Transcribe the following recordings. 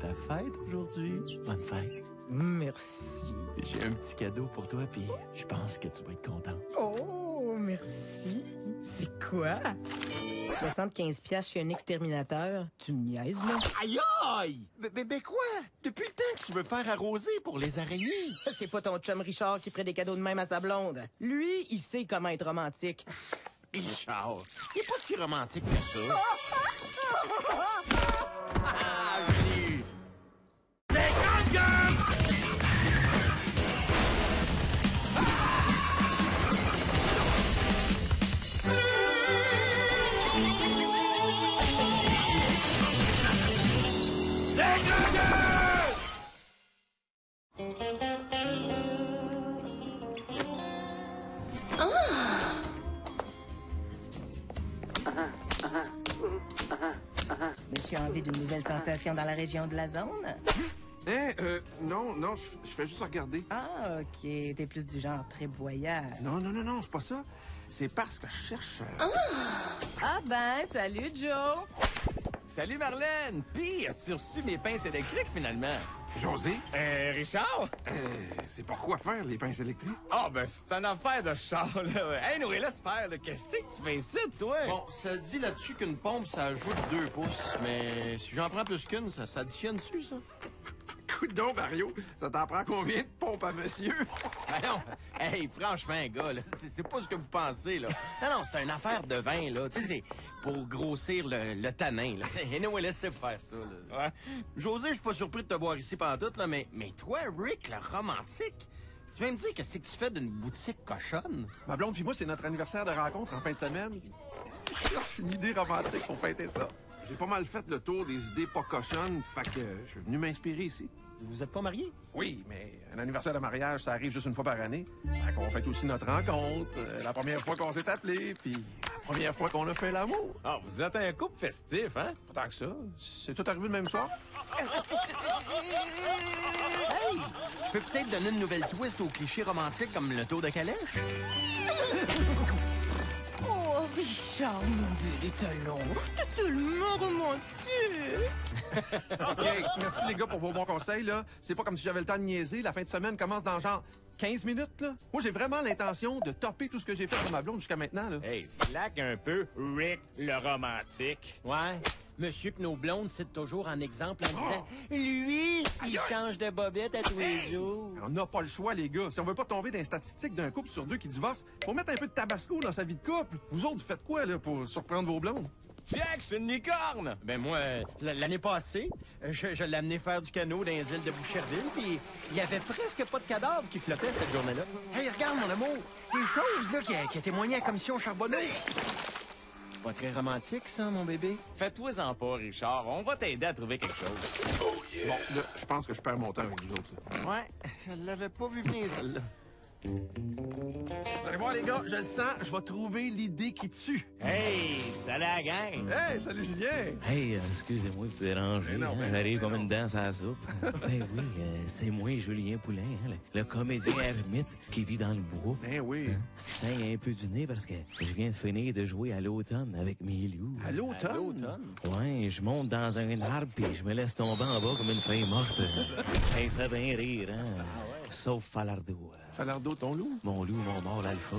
ta fête aujourd'hui. Bonne fête. Merci. J'ai un petit cadeau pour toi, puis je pense que tu vas être content. Oh, merci. C'est quoi? 75 piastres chez un exterminateur. Tu me niaises, là? Aïe aïe! Mais quoi? Depuis le temps que tu veux faire arroser pour les araignées. C'est pas ton chum Richard qui ferait des cadeaux de même à sa blonde. Lui, il sait comment être romantique. Richard, il est pas si romantique que ça. Ah, je l'ai eu. Des grandes gueules! Monsieur a envie d'une nouvelle sensation dans la région de la zone? Non, je fais juste regarder. Ah, OK. T'es plus du genre trip voyage. Non, c'est pas ça. C'est parce que je cherche... Ah ben, salut, Joe! Salut Marlène! Pis, as-tu reçu mes pinces électriques finalement? José, Richard? c'est pour quoi faire, les pinces électriques? Ah, ben c'est une affaire de char, là. Hey, Noé, laisse faire, là. Qu'est-ce que tu fais ici, toi? Bon, ça dit là-dessus qu'une pompe, ça ajoute 2 pouces. Mais si j'en prends plus qu'une, ça s'additionne dessus, ça? Écoute donc, Mario, ça t'en prend combien de pompes à monsieur? Ben non. Hey, franchement, gars, là, c'est pas ce que vous pensez, là. Non, c'est une affaire de vin, là. Tu sais, c'est pour grossir le tanin, là. Et nous, laissez faire ça, là. Ouais. José, je suis pas surpris de te voir ici pantoute, là, mais toi, Rick, le romantique, tu vas me dire qu'est-ce que tu fais d'une boutique cochonne? Ma blonde puis moi, c'est notre anniversaire de rencontre en fin de semaine. Je cherche une idée romantique pour fêter ça. J'ai pas mal fait le tour des idées pas cochonnes, fait que je suis venu m'inspirer ici. Vous êtes pas mariés? Oui, mais un anniversaire de mariage, ça arrive juste une fois par année. Fait qu'on fête aussi notre rencontre, la première fois qu'on s'est appelé, puis la première fois qu'on a fait l'amour. Ah, vous êtes un couple festif, hein? Pas tant que ça. C'est tout arrivé le même soir. Hey! Je peux peut-être donner une nouvelle twist au cliché romantique comme le tour de calèche? Oh, Richard, mon bébé talon, t'es tellement romantique! OK, merci les gars pour vos bons conseils, là. C'est pas comme si j'avais le temps de niaiser. La fin de semaine commence dans genre 15 minutes, là. Moi, j'ai vraiment l'intention de topper tout ce que j'ai fait pour ma blonde jusqu'à maintenant, là. Hey, slack un peu, Rick, le romantique. Ouais. Monsieur pis nos blondes citent toujours en exemple en disant lui, il change de bobette à tous les jours. On n'a pas le choix, les gars. Si on veut pas tomber dans les statistiques d'un couple sur 2 qui divorce, faut mettre un peu de tabasco dans sa vie de couple. Vous autres, vous faites quoi, là, pour surprendre vos blondes? Jack, c'est une licorne! Ben moi, l'année passée, je l'ai amené faire du canot dans les îles de Boucherville, puis il y avait presque pas de cadavres qui flottaient cette journée-là. Hey, regarde, mon amour, ces choses-là qui a témoigné à la commission Charbonneau. Pas très romantique, ça, mon bébé? Fais-toi-en pas, Richard. On va t'aider à trouver quelque chose. Bon, là, je pense que je perds mon temps avec vous autres, là. Ouais, je l'avais pas vu venir, celle-là. Vous allez voir, les gars, je le sens, je vais trouver l'idée qui tue. Hey, salut la gang! Hey, salut Julien! Hey, excusez-moi de vous déranger. Mais non, hein, ben j'arrive non, comme ben une danse à la soupe. Ben oui, c'est moi, Julien Poulain, hein, le comédien ermite qui vit dans le bois. Ben oui. Je saigne un peu du nez parce que je viens de finir de jouer à l'automne avec mes loups. À l'automne? Ouais, je monte dans un arbre puis je me laisse tomber en bas comme une feuille morte. Ça me fait bien rire, hein? Sauf Falardeau. Falardeau, ton loup? Mon loup, mon mort, l'alpha.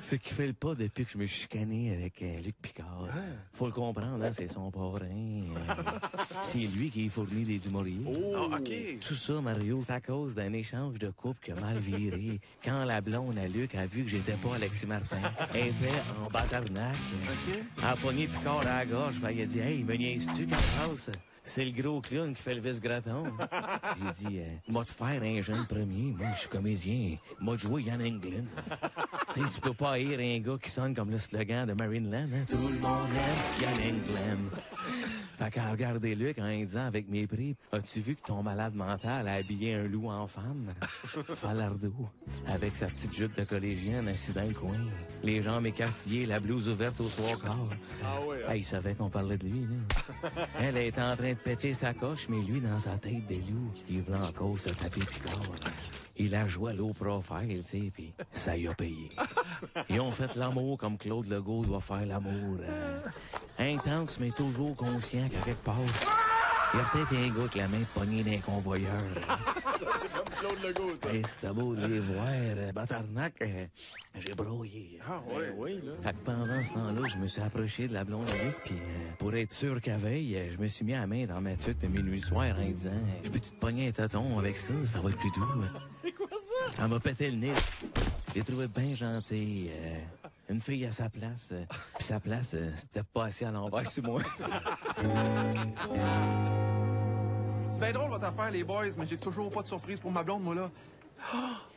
C'est qu'il fait le pas depuis que je me suis chicané avec Luc Picard. Faut le comprendre, hein, c'est son parrain. C'est lui qui fournit des humoriers. Oh, OK. Tout ça, Mario, c'est à cause d'un échange de couple qui a mal viré. Quand la blonde à Luc a vu que j'étais pas Alexis Martin, elle était en batarnac. Elle a pogné Picard à la gorge, puis elle a dit « Hey, me niaises-tu quand passe? C'est le gros clown qui fait le vice-graton. » J'ai dit moi te faire un jeune premier, moi je suis comédien, moi de jouer Yann Englund. Tu sais, tu peux pas haïr un gars qui sonne comme le slogan de Marineland, hein? Tout le monde aime Yann Englund. Fait qu'à regarder Luc en disant avec mépris, as-tu vu que ton malade mental a habillé un loup en femme? Falardeau, avec sa petite jupe de collégienne assise dans le coin, les jambes écartillées, la blouse ouverte au trois quarts. Ah oui, hein? Il savait qu'on parlait de lui, là. Elle était en train de péter sa coche, mais lui, dans sa tête de loup, il voulait encore se taper Picard. Il a joué à low profile, tu sais, puis ça y a payé. Ils ont fait l'amour comme Claude Legault doit faire l'amour. Intense, mais toujours conscient qu'à quelque part, Il y a peut-être un gars avec la main pognée d'un convoyeur. Claude Legault, ça. Hey, c'était beau de les voir, Batarnac. J'ai broyé. Ah, oui, là. Fait que pendant ce temps-là, je me suis approché de la blonde à Luc, puis pour être sûr qu'à veille, je me suis mis la main dans ma tuque de minuit soir en disant « Je peux-tu te pogner un tâton avec ça? Ça va être plus doux. » C'est quoi ça? Elle m'a pété le nez. J'ai trouvé bien gentil. Une fille à sa place. Puis sa place, c'était pas assis à l'envers sur moi. C'est bien drôle votre affaire, les boys, mais j'ai toujours pas de surprise pour ma blonde, moi, là.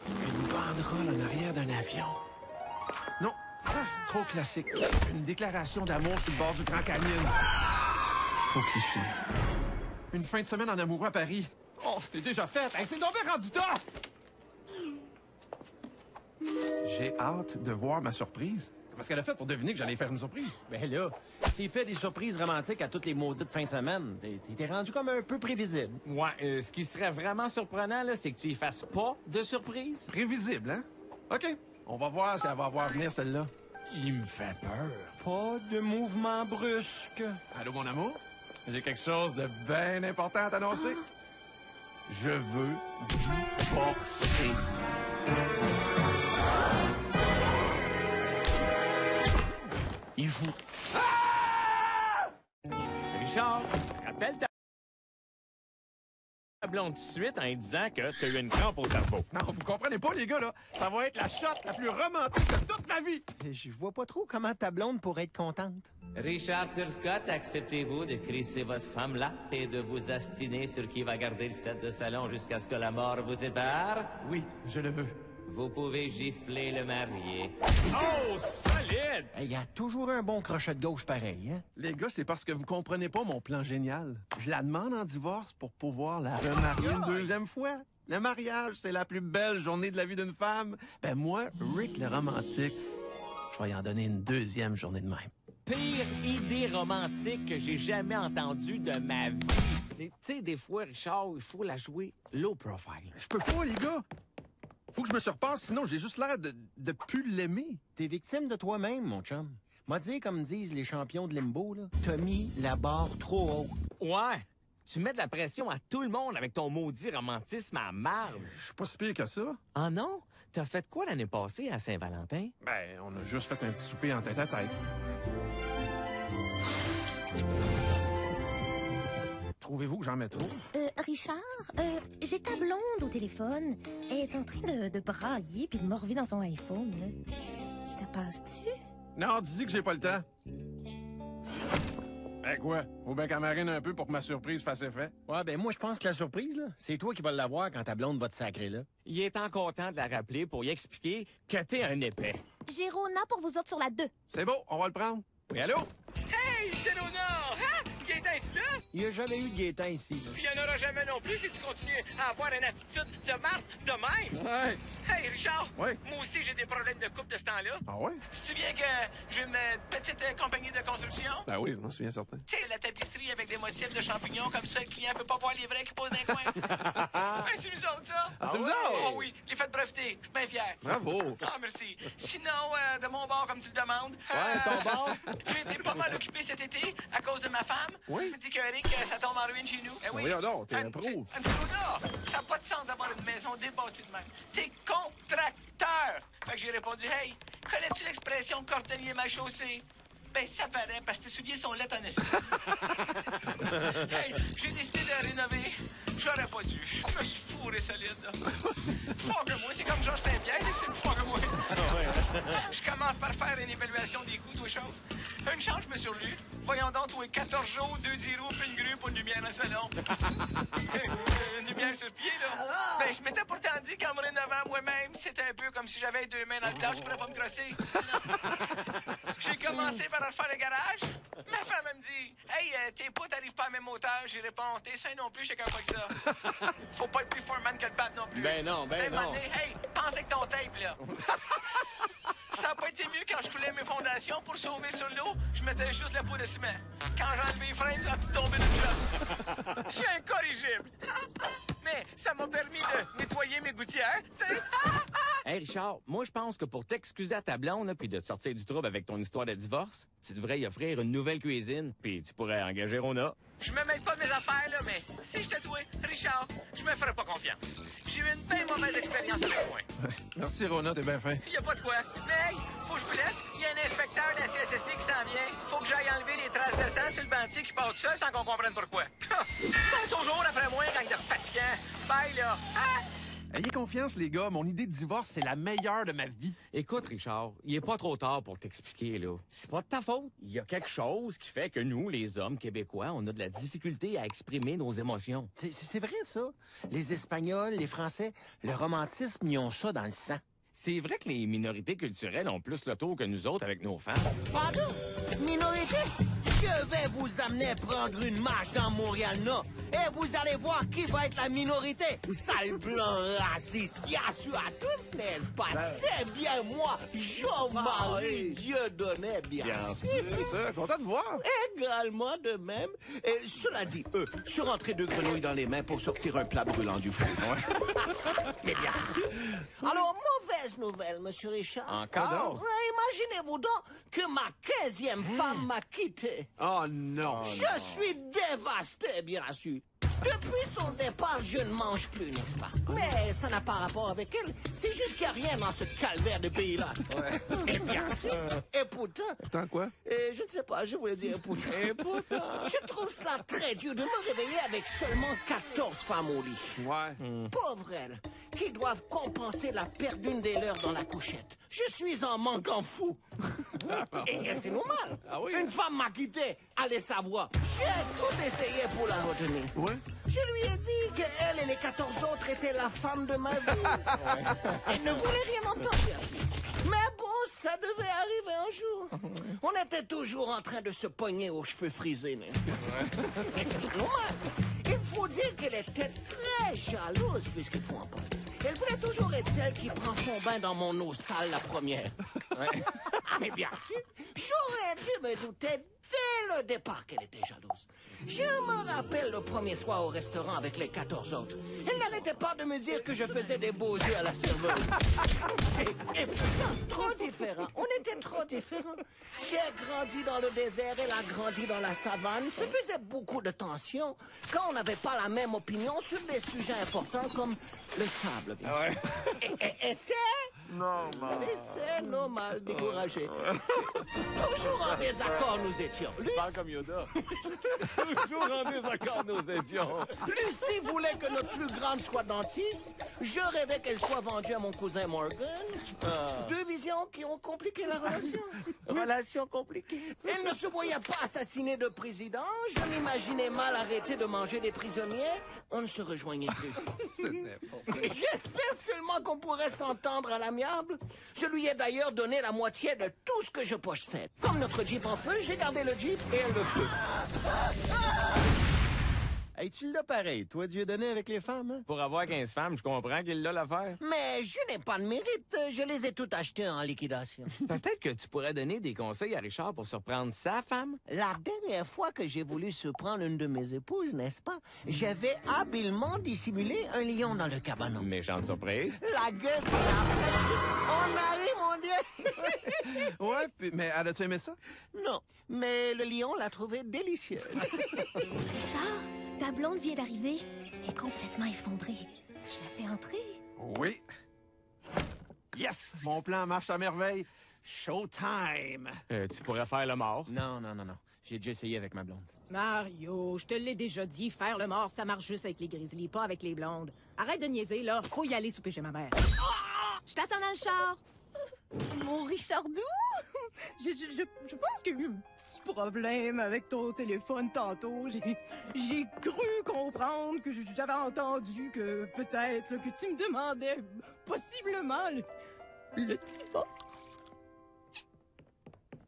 Une banderole en arrière d'un avion. Non, trop classique. Une déclaration d'amour sur le bord du Grand Canyon. Trop cliché. Une fin de semaine en amoureux à Paris. Oh, je l'ai déjà faite. Hey, c'est donc bien rendu tough! J'ai hâte de voir ma surprise. Parce qu'elle a fait pour deviner que j'allais faire une surprise. Ben là, t'es fait des surprises romantiques à toutes les maudites fins de semaine. T'es rendu comme un peu prévisible. Ouais, ce qui serait vraiment surprenant, là, c'est que tu y fasses pas de surprise. Prévisible, hein? OK. On va voir si elle va voir venir, celle-là. Il me fait peur. Pas de mouvement brusque. Allô, mon amour? J'ai quelque chose de bien important à t'annoncer. Je veux divorcer. Il joue. Richard, rappelle ta blonde tout de suite en lui disant que t'as eu une crampe au cerveau. Non, vous comprenez pas, les gars, là. Ça va être la shot la plus romantique de toute ma vie. Je vois pas trop comment ta blonde pourrait être contente. Richard Turcotte, acceptez-vous de crisser votre femme là et de vous astiner sur qui va garder le set de salon jusqu'à ce que la mort vous sépare? Oui, je le veux. Vous pouvez gifler le marié. Oh, solide! Il y a toujours un bon crochet de gauche pareil, hein? Les gars, c'est parce que vous comprenez pas mon plan génial. Je la demande en divorce pour pouvoir la remarier une deuxième fois. Le mariage, c'est la plus belle journée de la vie d'une femme. Ben moi, Rick le romantique, je vais y en donner une deuxième journée de même. Pire idée romantique que j'ai jamais entendue de ma vie. Tu sais, des fois, Richard, il faut la jouer low profile. Je peux pas, les gars. Faut que je me surpasse, sinon j'ai juste l'air de plus l'aimer. T'es victime de toi-même, mon chum. M'a dit, comme disent les champions de limbo, là, t'as mis la barre trop haute. Ouais. Tu mets de la pression à tout le monde avec ton maudit romantisme à marge. Je suis pas si pire que ça. Ah non? T'as fait quoi l'année passée à Saint-Valentin? Ben, on a juste fait un petit souper en tête-à-tête. Trouvez-vous que j'en mets trop? Richard, j'ai ta blonde au téléphone. Elle est en train de brailler puis de morver dans son iPhone, là. Je te passe-tu? Non, dis que j'ai pas le temps. Ben quoi? Faut bien qu'elle marine un peu pour que ma surprise fasse effet. Ouais, ben moi, je pense que la surprise, là, c'est toi qui vas l'avoir quand ta blonde va te sacrer, là. Il est en content de la rappeler pour y expliquer que t'es un épais. J'ai Rona pour vous autres sur la 2. C'est beau, on va le prendre. Oui, allô? Hey, c'est Léonard! Hein? Gaétan, es-tu là? Il n'y a jamais eu de Gaétan ici, là. Puis il n'y en aura jamais non plus si tu continues à avoir une attitude de marde de même. Ouais. Hey, Richard! Ouais. Moi aussi, j'ai des problèmes de couple de ce temps-là. Ah ouais? Tu te souviens que j'ai une petite compagnie de construction? Ben oui, je m'en souviens certain. Tu sais, la tapisserie avec des motifs de champignons, comme ça, le client peut pas voir les vrais qui posent dans les coins. Ben, c'est nous autres, ça. c'est vous autres? Oh oui, les faites breveter. Je suis bien fier. Bravo. Ah, merci. Sinon, de mon bord, comme tu le demandes. Ouais, ton bord? J'ai été pas mal occupé cet été à cause de ma femme. Oui. Je me dis que Eric, ça tombe en ruine chez nous. Eh oui. Voyons donc, t'es un pro. Un pro, là. Ça n'a pas de sens d'avoir une maison débâtie de même. T'es contracteur. Fait que j'ai répondu, hey, connais-tu l'expression cordonnier mal chaussé? Ben, ça paraît, parce que tes souliers sont laids en esti. Hey, j'ai décidé de rénover. J'aurais pas dû. Je me suis fourré solide, là. Plus fort que moi, c'est comme Georges Saint-Pierre, c'est plus fort que moi. Je commence par faire une évaluation des coûts, deux choses. Une chance, je me suis relu. Voyons donc, toi, 14 jours, 2 zéros, puis une grue pour une lumière dans le salon. Une lumière sur le pied, là. Ben, je m'étais pourtant dit qu'en me rénovant moi-même, c'était un peu comme si j'avais deux mains dans le plat, je pourrais pas me crosser. J'ai commencé par refaire le garage. Ma femme, elle me dit, hey, tes poutres t'arrives pas à la même hauteur. J'ai répondu, tes seins non plus, je sais qu'un pas que ça. Faut pas être plus foreman que le bat non plus. Ben non, ben non. Donné, hey, pense avec ton tape, là. Ça n'a pas été mieux quand je coulais mes fondations pour sauver sur l'eau. Je mettais juste la peau de ciment. Quand j'ai enlevé les freins, j'ai tout tombé de shot. Je suis incorrigible. Mais ça m'a permis de nettoyer mes gouttières, tu sais. Hey, Richard, moi, je pense que pour t'excuser à ta blonde, là, puis de te sortir du trouble avec ton histoire de divorce, tu devrais y offrir une nouvelle cuisine, puis tu pourrais engager Rona. Je me mêle pas de mes affaires, là, mais si j'étais toi, Richard, je me ferais pas confiance. J'ai eu une bien mauvaise expérience avec moi. Merci, Rona, t'es bien fin. Y a pas de quoi. Mais hey, faut que je vous laisse. Y a un inspecteur de la CSST qui s'en vient. Faut que j'aille enlever les traces de sang sur le banquier qui part tout seul sans qu'on comprenne pourquoi. Sont toujours après moi, gang de fatigants. Bye, là. Ah! Ayez confiance, les gars. Mon idée de divorce, c'est la meilleure de ma vie. Écoute, Richard, il est pas trop tard pour t'expliquer, là. C'est pas de ta faute. Il y a quelque chose qui fait que nous, les hommes québécois, on a de la difficulté à exprimer nos émotions. C'est vrai, ça. Les Espagnols, les Français, le romantisme, ils ont ça dans le sang. C'est vrai que les minorités culturelles ont plus le tour que nous autres avec nos femmes. Pardon? Minorité? Je vais vous amener prendre une marche dans Montréal-Nord et vous allez voir qui va être la minorité. Sale blanc raciste qui assure à tous, n'est-ce pas? C'est bien moi, Jean-Marie Dieudonné, bien sûr. Content de voir. Également de même. Et cela dit, je suis rentré 2 grenouilles dans les mains pour sortir un plat brûlant du four. Mais bien sûr. Alors, mauvaise nouvelle, Monsieur Richard. Encore? Imaginez-vous donc que ma 15e femme m'a quitté. Oh non. Je suis dévasté, bien sûr. Depuis son départ, je ne mange plus, n'est-ce pas? Mais ça n'a pas rapport avec elle. C'est juste qu'il n'y a rien dans ce calvaire de pays-là. Et bien sûr. Et pourtant... Pourtant quoi? je ne sais pas, je voulais dire pourtant. Et pourtant... Je trouve cela très dur de me réveiller avec seulement 14 femmes au lit. Ouais. Pauvres elles, qui doivent compenser la perte d'une des leurs dans la couchette. Je suis en manquant fou. Et c'est normal. Ah oui? Une femme m'a quitté, allez savoir. J'ai tout essayé pour la retenir. Ouais? Je lui ai dit qu'elle et les 14 autres étaient la femme de ma vie. Elle ne voulait rien entendre. Mais bon, ça devait arriver un jour. On était toujours en train de se pogner aux cheveux frisés. Mais c'est normal. Il faut dire qu'elle était très jalouse puisqu'il faut en parler. Elle voulait toujours être celle qui prend son bain dans mon eau sale la première. Mais bien sûr, j'aurais dû me douter dès le départ qu'elle était jalouse. Je me rappelle le premier soir au restaurant avec les 14 autres. Elle n'arrêtait pas de me dire que je faisais des beaux yeux à la serveuse. Et pourtant, trop différents. On était trop différents. J'ai grandi dans le désert, elle a grandi dans la savane. Ça faisait beaucoup de tension quand on n'avait pas la même opinion sur des sujets importants comme le sable, bien sûr. Et c'est... Normal. Et c'est normal, découragé. Toujours en désaccord, nous étions. Parle comme Yoda. Toujours en désaccord, nous étions. Lucie voulait que notre plus grande soit dentiste. Je rêvais qu'elle soit vendue à mon cousin Morgan. 2 visions qui ont compliqué la relation. Relation compliquée. Elle ne se voyait pas assassiner de président. Je m'imaginais mal arrêter de manger des prisonniers. On ne se rejoignait plus. J'espère seulement qu'on pourrait s'entendre à l'amiable. Je lui ai d'ailleurs donné la moitié de tout ce que je possède. Comme notre Jeep en feu, j'ai gardé le Jeep et elle le feu. Hey, tu l'as pareil, toi, Dieudonné, avec les femmes, hein? Pour avoir 15 femmes, je comprends qu'il l'a l'affaire. Mais je n'ai pas de mérite. Je les ai toutes achetées en liquidation. Peut-être que tu pourrais donner des conseils à Richard pour surprendre sa femme. La dernière fois que j'ai voulu surprendre une de mes épouses, n'est-ce pas, j'avais habilement dissimulé un lion dans le cabanon. Méchante surprise. La gueule de la... On arrive, mon Dieu! Ouais, mais as-tu aimé ça? Non, mais le lion l'a trouvée délicieuse. Richard, ta blonde vient d'arriver. Elle est complètement effondrée. Je la fais entrer. Oui. Yes! Mon plan marche à merveille. Showtime! Tu pourrais faire le mort. Non. J'ai déjà essayé avec ma blonde. Mario, je te l'ai déjà dit, faire le mort, ça marche juste avec les grizzlies, pas avec les blondes. Arrête de niaiser, là. Faut y aller souper chez ma mère. Je t'attends dans le char. Mon Richardou! Je pense qu'il y a eu un petit problème avec ton téléphone tantôt. J'ai cru comprendre que j'avais entendu que peut-être que tu me demandais possiblement le divorce.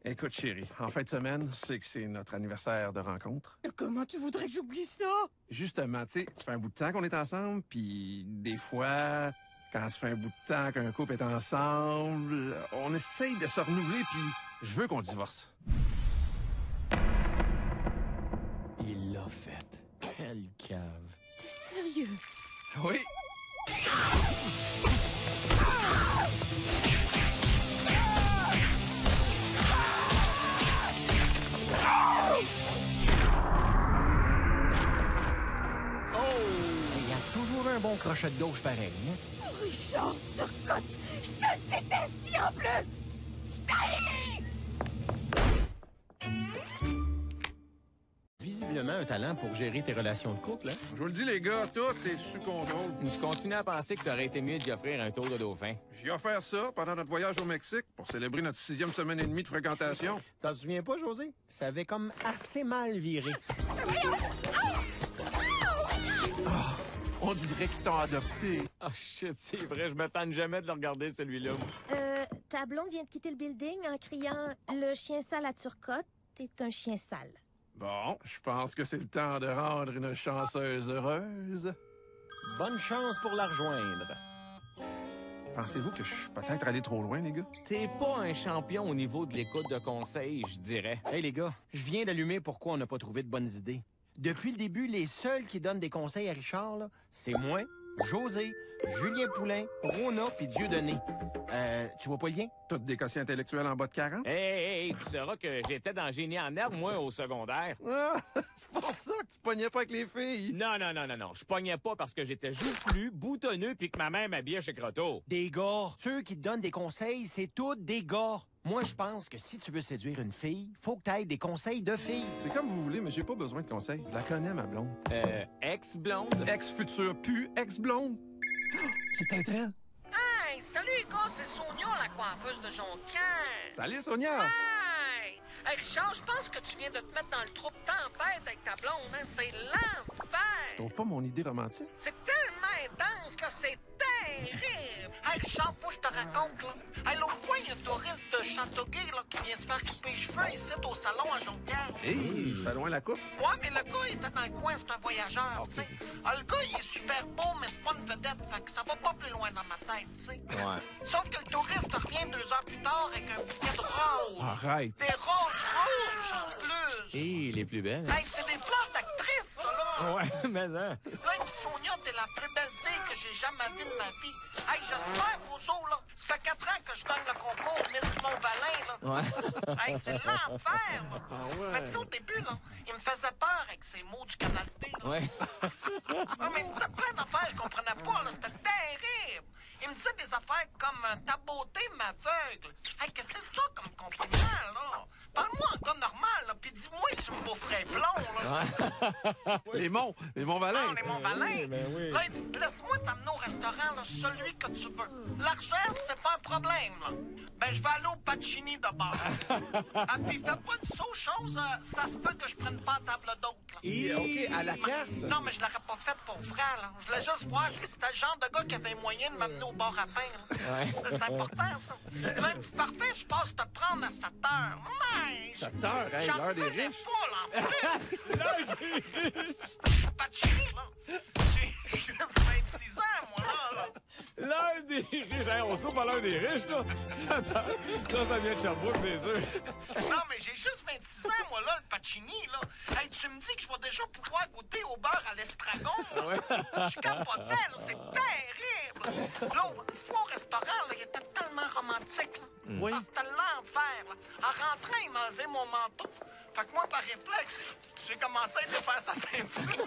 Écoute, chérie, en fin de semaine, tu sais que c'est notre anniversaire de rencontre. Comment tu voudrais que j'oublie ça? Justement, tu sais, ça fait un bout de temps qu'on est ensemble, puis des fois, quand ça fait un bout de temps qu'un couple est ensemble, on essaye de se renouveler, puis je veux qu'on divorce. Il l'a fait. Quel cave. Sérieux? Oui. bon crochet de gauche pareil. Hein? Richard Turcotte, je te déteste, et en plus, je t'haïs! Visiblement un talent pour gérer tes relations de couple, hein? Je vous le dis, les gars, tout est sous contrôle. Je continue à penser que t'aurais été mieux d'y offrir un tour de dauphin. J'ai offert ça pendant notre voyage au Mexique pour célébrer notre 6e semaine et demie de fréquentation. T'en souviens pas, José? Ça avait comme assez mal viré. On dirait qu'ils t'ont adopté. Ah, shit, c'est vrai, je m'attends jamais de le regarder, celui-là. Ta blonde vient de quitter le building en criant « Le chien sale à Turcotte est un chien sale ». Bon, je pense que c'est le temps de rendre une chanceuse heureuse. Bonne chance pour la rejoindre. Pensez-vous que je suis peut-être allé trop loin, les gars? T'es pas un champion au niveau de l'écoute de conseils, je dirais. Hey les gars, je viens d'allumer pourquoi on n'a pas trouvé de bonnes idées. Depuis le début, les seuls qui donnent des conseils à Richard, là, c'est moi, José, Julien Poulain, Rona puis Dieudonné. Tu vois pas le lien? Toutes des quotients intellectuels en bas de 40? Hey, tu sauras que j'étais dans Génie en herbe, moi, au secondaire. Ah, c'est pour ça que tu pognais pas avec les filles. Non. Je pognais pas parce que j'étais joufflu, boutonneux, puis que ma mère m'habillait chez Croteau. Des gars. Ceux qui te donnent des conseils, c'est tous des gars. Moi, je pense que si tu veux séduire une fille, faut que tu aies des conseils de filles. C'est comme vous voulez, mais j'ai pas besoin de conseils. Je la connais, ma blonde. Ex-blonde? Ex-future, pu ex-blonde. C'est Tintrelle. Hey, salut les gars, c'est Sonia, la coiffeuse de Jonquière. Salut, Sonia. Hey! Hey, Richard, je pense que tu viens de te mettre dans le trou de tempête avec ta blonde, hein? C'est l'enfer! Je trouve pas mon idée romantique. C'est tellement intense, là, c'est terrible! Hey, Richard, faut que je te raconte, là. Hey, l'autre fois, il y a un touriste de Châteauguay, là, qui vient se faire couper les cheveux ici au salon à Jonquière. Hey, ça fait loin la coupe. Ouais, mais le gars, il était dans le coin, c'est un voyageur, tu sais. Ah, le gars, il est super beau, mais c'est pas une vedette, fait que ça va pas plus loin dans ma tête, tu sais. Ouais. Sauf que le touriste revient 2 heures plus tard avec un bouquet de roses. Arrête. Des roses rouges, en plus. Et les plus belles. Hey, c'est des fleurs d'actrices, ça, là. Ouais, mais hein. Là, il me dit, Sonia, t'es la plus belle fille que j'ai jamais vue de ma vie. Hey, j'espère, Rousseau, là. Ça fait 4 ans que je gagne le concours Miss Mont-Valin, là. Ouais. Hey, c'est l'enfer, là. ouais. Mais tu sais, au début, là, il me faisait peur avec ses mots du canal D, là. Ouais. Ah, mais il me disait plein d'affaires, je comprenais pas, là. C'était terrible. Il me disait des affaires comme ta beauté m'aveugle. Hey, qu'est-ce que c'est ça comme compliment, là? Parle-moi en gars normal, là, pis dis-moi que tu me boufferais blond, là. Les monts Valin. Ah, les Mont-Valin. Oui, ben oui. Là, il dit, laisse-moi t'amener au restaurant, là, celui que tu veux. L'argent, c'est pas un problème, là. Ben, je vais aller au Pacini d'abord. Ah, puis fais pas de chose, ça se peut que je prenne pas la table d'hôte, là. OK, à la carte. Non, mais je l'aurais pas fait pour vrai, là. Je voulais juste voir si c'était le genre de gars qui avait moyen de m'amener au bar à pain, là. Ouais. C'est important, ça. Là, il me dit, parfait, je passe te prendre à 7 heures. Mais... 7 heures, hein, j'en l'heure des revenais riches. pas, là, en plus. L'heure des riches! Pacini, là. J'ai juste 26 ans, moi, là. L'heure des riches! Hey, on soupe à l'heure des riches, là! Ça vient de Sherbrooke, c'est sûr. Non, mais j'ai juste 26 ans, moi, là, le Pacini, là. Hey, tu me dis que je vais déjà pouvoir goûter au beurre à l'estragon? Ouais. Je capotais, là, c'est terrible! Là, une fois au restaurant, là, il était tellement romantique, là. Oui. Ah, c'était l'enfer, là. En rentrant, il m'a enlevé mon manteau. Fait que moi, par réflexe, j'ai commencé à défaire sa ceinture.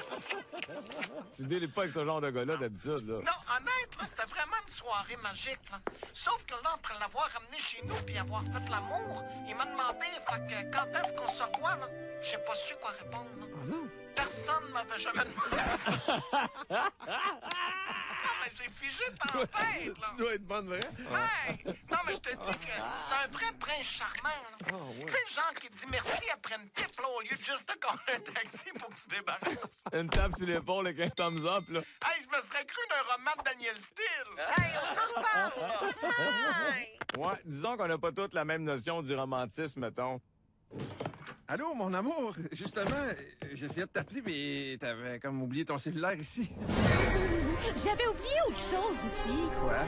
Tu délires pas avec ce genre de gars-là, d'habitude, là. Non, honnête, là, c'était vraiment une soirée magique, là. Sauf que là, après l'avoir ramené chez nous puis avoir fait l'amour, il m'a demandé, fait que quand est-ce qu'on se revoit, là? J'ai pas su quoi répondre, là. Ah non. Personne m'avait jamais demandé ça. Non, mais j'ai figé tempête, là. Tu dois être bonne, vrai? Hey! Non, mais je te dis que c'est un vrai prince charmant, là. ouais. Tu sais, le genre qui dit merci après une pipe, là, au lieu de juste te coller un taxi pour que tu débarrasses. Une tape sur l'épaule avec un thumbs up, là. Hey, je me serais cru d'un roman de Daniel Steele. Hey, on s'en reparle, là. Hey! Ouais, disons qu'on n'a pas toutes la même notion du romantisme, mettons. Allô, mon amour. Justement, j'essayais de t'appeler, mais t'avais comme oublié ton cellulaire ici. J'avais oublié autre chose aussi. Quoi?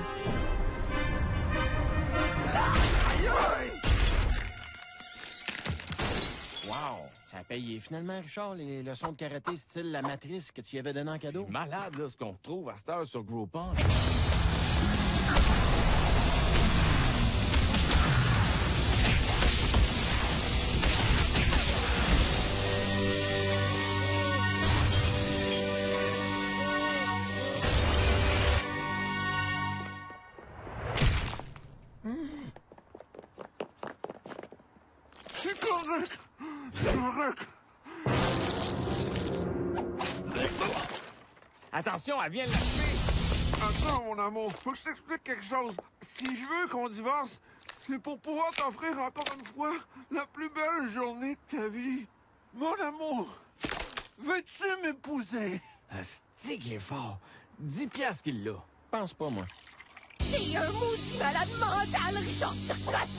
Wow! Ça a payé finalement, Richard, les leçons de karaté style la matrice que tu y avais donné en cadeau. C'est malade, là, ce qu'on retrouve à cette heure sur Groupon. suis correct. Correct. Attention, elle vient de l'achever. Attends, mon amour, faut que je t'explique quelque chose. Si je veux qu'on divorce, c'est pour pouvoir t'offrir encore une fois la plus belle journée de ta vie. Mon amour, veux-tu m'épouser? Asti qui est fort. 10 piastres qu'il l'a. Pense pas, moi. T'es un maudit malade mental, Richard Turcotte!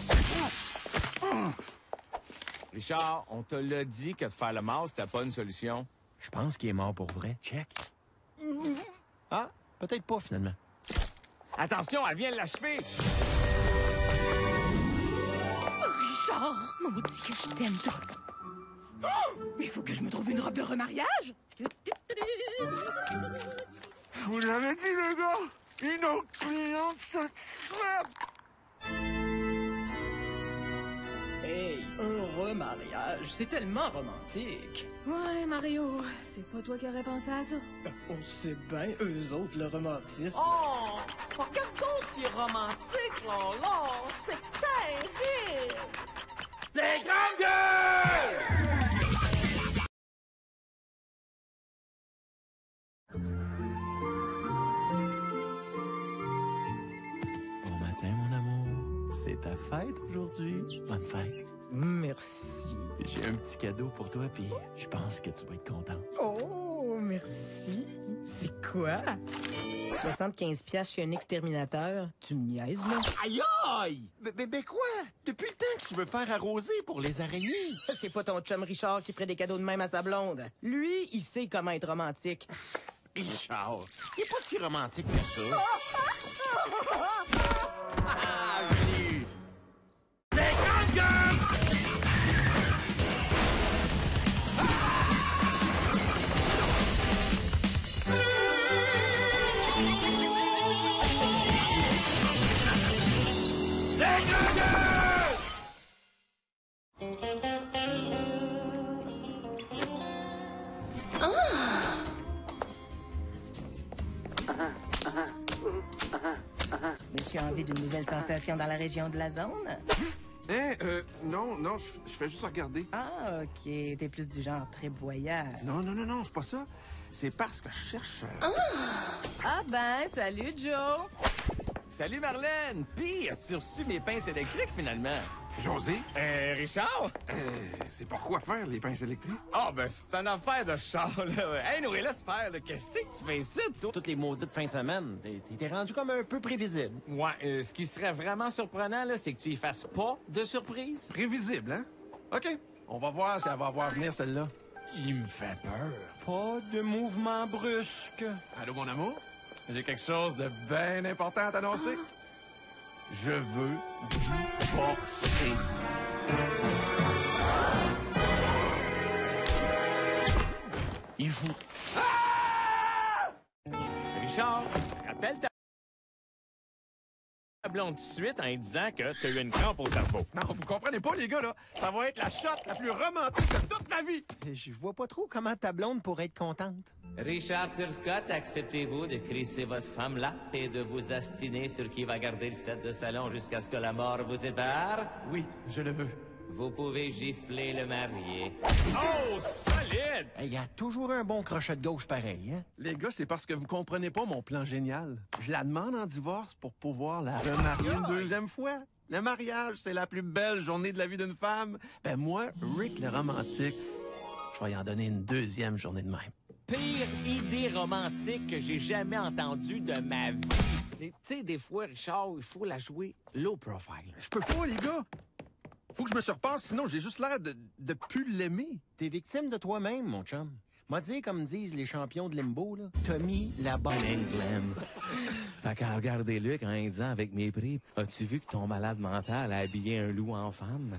Richard, on te l'a dit que de faire le mal, c'était pas une solution. Je pense qu'il est mort pour vrai. Check. Ah, peut-être pas, finalement. Attention, elle vient de l'achever. Richard, maudit que je t'aime, toi. Oh! Mais il faut que je me trouve une robe de remariage. Je vous l'avais dit, les gars, une autre cliente satisfaite. Hey, un remariage, c'est tellement romantique. Ouais, Mario, c'est pas toi qui aurais pensé à ça. On sait bien, eux autres, le romantisme. Oh, regarde donc, c'est romantique, là, c'est terrible. Les grandes gueules! Bon matin, mon amour. C'est ta fête aujourd'hui. Bonne fête. Merci. J'ai un petit cadeau pour toi, puis je pense que tu vas être contente. Oh, merci. C'est quoi? 75 piastres chez un exterminateur. Tu me niaises, là? Aïe aïe! Mais quoi? Depuis le temps que tu veux faire arroser pour les araignées? C'est pas ton chum Richard qui ferait des cadeaux de même à sa blonde. Lui, il sait comment être romantique. Richard, il est pas si romantique que ça. Ah, je l'ai eu. Les grandes gueules! Monsieur a envie d'une nouvelle sensation dans la région de la zone? Non, je fais juste regarder. Ah, OK. T'es plus du genre trip voyage. Non, c'est pas ça. C'est parce que je cherche... Ah ben, salut, Joe! Salut Marlène! Pis, as-tu reçu mes pinces électriques finalement? José, Richard? c'est pour quoi faire, les pinces électriques? Ah, ben c'est une affaire de char, là. Hey, Noé, laisse faire, là. Qu'est-ce que tu fais ici, toi? Toutes les maudites fins de semaine, t'es rendu comme un peu prévisible. Ouais, ce qui serait vraiment surprenant, là, c'est que tu y fasses pas de surprise. Prévisible, hein? OK, on va voir si elle va voir venir, celle-là. Il me fait peur. Pas de mouvement brusque. Allô, mon amour? J'ai quelque chose de bien important à t'annoncer. Je veux divorcer. Il joue. Richard, rappelle ta blonde tout de suite en lui disant que t'as eu une crampe au cerveau. Non, vous comprenez pas, les gars, là. Ça va être la shot la plus romantique de toute ma vie. Je vois pas trop comment ta blonde pourrait être contente. Richard Turcotte, acceptez-vous de crisser votre femme là et de vous astiner sur qui va garder le set de salon jusqu'à ce que la mort vous sépare? Oui, je le veux. Vous pouvez gifler le marié. Oh, solide! Il y a toujours un bon crochet de gauche pareil, hein? Les gars, c'est parce que vous comprenez pas mon plan génial. Je la demande en divorce pour pouvoir la remarier une deuxième fois. Le mariage, c'est la plus belle journée de la vie d'une femme. Ben moi, Rick le romantique, je vais y en donner une deuxième journée de même. Pire idée romantique que j'ai jamais entendue de ma vie. Tu sais, des fois, Richard, il faut la jouer low profile. Je peux pas, les gars. Faut que je me surpasse, sinon j'ai juste l'air de plus l'aimer. T'es victime de toi-même, mon chum. M'a dit, comme disent les champions de limbo, là, t'as mis la bonne England. Fait qu'à regarder Luc en disant avec mépris, as-tu vu que ton malade mental a habillé un loup en femme?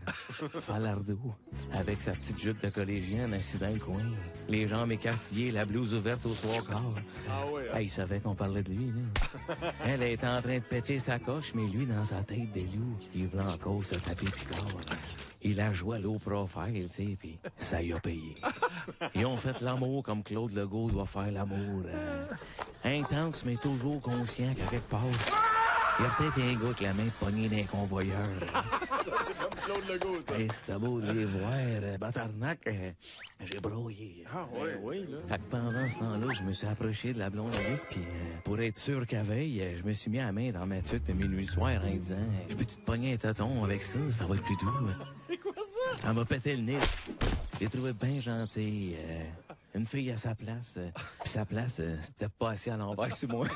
Falardeau, avec sa petite jupe de collégienne assise dans le coin, les jambes écartillées, la blouse ouverte aux trois quarts. Ah oui, hein? Il savait qu'on parlait de lui, là. Elle est en train de péter sa coche, mais lui, dans sa tête des loups, il voulait encore se taper Picard. Il a joué à low profile, tu sais, pis ça y a payé. Ils ont fait l'amour comme Claude Legault doit faire l'amour. Intense, mais toujours conscient qu'à quelque part, il y a peut-être un gars avec la main pognée d'un convoyeur. Claude Legault, ça. Hey, c'était beau de les voir, Batarnac, j'ai broyé. Ah, oui, là. Fait que pendant ce temps-là, je me suis approché de la blonde à Luc, puis pour être sûr qu'à veille, je me suis mis la main dans ma tuque de minuit soir en disant « Je peux-tu te pogner un tâton avec ça? Ça va être plus doux. » C'est quoi ça? Elle m'a pété le nez. J'ai trouvé bien gentil. Une fille à sa place. Puis sa place, c'était pas assis à l'envers sur moi.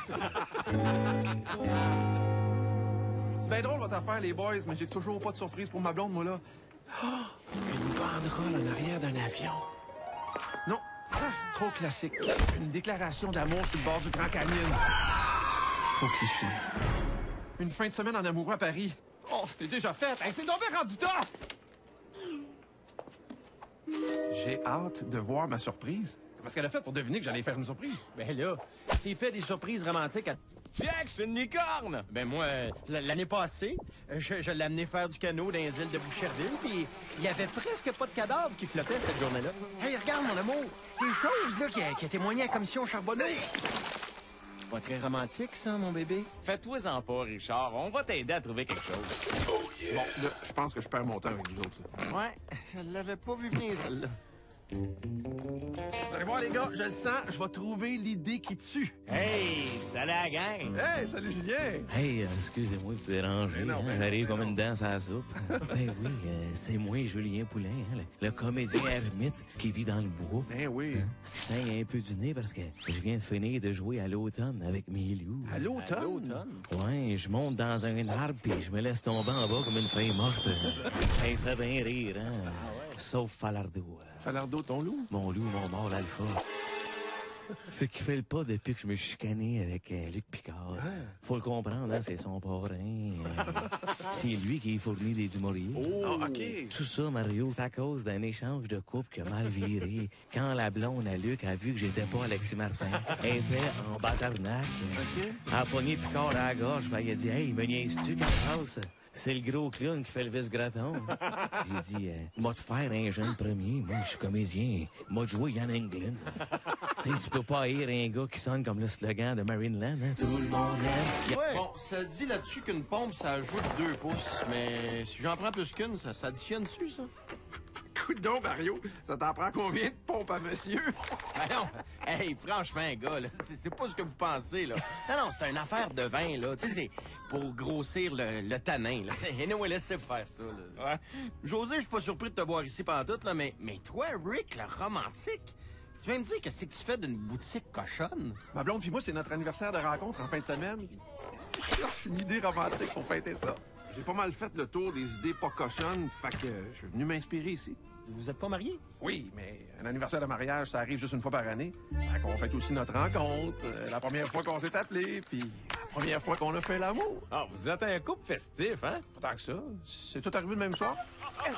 C'est bien drôle votre affaire, les boys, mais j'ai toujours pas de surprise pour ma blonde, moi, là. Une banderole en arrière d'un avion. Non, trop classique. Une déclaration d'amour sur le bord du Grand Canyon. Trop cliché. Une fin de semaine en amoureux à Paris. Oh, je l'ai déjà faite. Hey, c'est donc bien rendu tough! J'ai hâte de voir ma surprise. Comment est-ce qu'elle a fait pour deviner que j'allais faire une surprise? Ben là, s'il fait des surprises romantiques à... Jack, c'est une licorne! Ben moi, l'année passée, je l'ai amené faire du canot dans les îles de Boucherville, puis il y avait presque pas de cadavre qui flottait cette journée-là. Hey, regarde, mon amour, ces choses-là qui a témoigné à la commission Charbonneau. Pas très romantique, ça, mon bébé? Fais-toi-en pas, Richard. On va t'aider à trouver quelque chose. Bon, là, je pense que je perds mon temps avec vous autres. Là. Ouais, je l'avais pas vu venir, celle-là. Vous allez voir, les gars, je le sens, je vais trouver l'idée qui tue. Hey, salut la gang! Hey, salut Julien! Hey, excusez-moi de vous déranger. Ben non, ben non, J'arrive ben comme non. une danse à la soupe. Ben oui, c'est moi, Julien Poulain, hein, le comédien ermite qui vit dans le bois. Ben oui. Je saigne un peu du nez parce que je viens de finir de jouer à l'automne avec mes loups. À l'automne? Ouais, je monte dans un arbre puis je me laisse tomber en bas comme une feuille morte. Ça me fait bien rire, hein? Sauf Falardeau. Falardeau, ton loup? Mon loup, mon mort, l'alpha. C'est qu'il fait le pas depuis que je me suis chicané avec Luc Picard. Faut le comprendre, hein, c'est son parrain. C'est lui qui fournit des humoristes. Oh, OK. Tout ça, Mario, c'est à cause d'un échange de couple qui a mal viré. Quand la blonde à Luc a vu que j'étais pas Alexis Martin, elle était en batarnac. Elle a pogné Picard à la gorge, puis elle a dit « Hey, me niaises-tu quand je passe? C'est le gros clown qui fait le vice-graton. » J'ai dit « Moi te faire un jeune premier, moi je suis comédien. Moi de jouer Yann Englund. » Tu sais, tu peux pas haïr un gars qui sonne comme le slogan de Marineland, hein? Tout le monde aime. Ouais. Bon, ça dit là-dessus qu'une pompe, ça ajoute 2 pouces. Mais si j'en prends plus qu'une, ça s'additionne dessus, ça? Écoute donc, Mario, ça t'en prend combien de pompes à monsieur? Ben non, hey, franchement, gars, là, c'est pas ce que vous pensez, là. Non, c'est une affaire de vin, là. Tu sais, c'est pour grossir le tanin, là. Et nous, laissez faire ça, là. Ouais. José, je suis pas surpris de te voir ici pantoute, là, mais toi, Rick, le romantique, tu viens me dire qu'est-ce que tu fais d'une boutique cochonne? Ma blonde puis moi, c'est notre anniversaire de rencontre en fin de semaine. Je cherche une idée romantique pour fêter ça. J'ai pas mal fait le tour des idées pas cochonnes, fait que je suis venu m'inspirer ici. Vous êtes pas mariés? Oui, mais un anniversaire de mariage, ça arrive juste une fois par année. Fait qu'on fête aussi notre rencontre, la première fois qu'on s'est appelé, puis la première fois qu'on a fait l'amour. Ah, vous êtes un couple festif, hein? Pas tant que ça. C'est tout arrivé le même soir. Hey!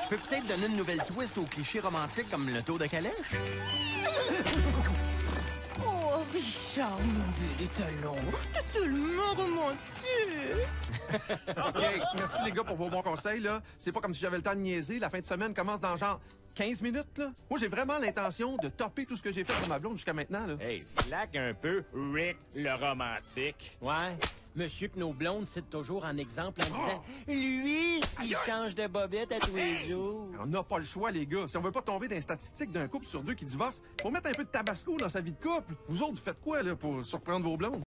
Je peux peut-être donner une nouvelle twist au cliché romantique comme le tour de calèche? Oh, Richard, mon bébé talon, t'es tellement romantique. OK, merci les gars pour vos bons conseils, là. C'est pas comme si j'avais le temps de niaiser. La fin de semaine commence dans genre 15 minutes, là. Moi, j'ai vraiment l'intention de topper tout ce que j'ai fait pour ma blonde jusqu'à maintenant, là. Hey, slack un peu, Rick, le romantique. Ouais. Monsieur que nos blondes citent toujours en exemple en disant « Lui, il change de bobette à tous les jours. » On n'a pas le choix, les gars. Si on veut pas tomber dans les statistiques d'un couple sur 2 qui divorce, faut mettre un peu de tabasco dans sa vie de couple. Vous autres, vous faites quoi, là, pour surprendre vos blondes?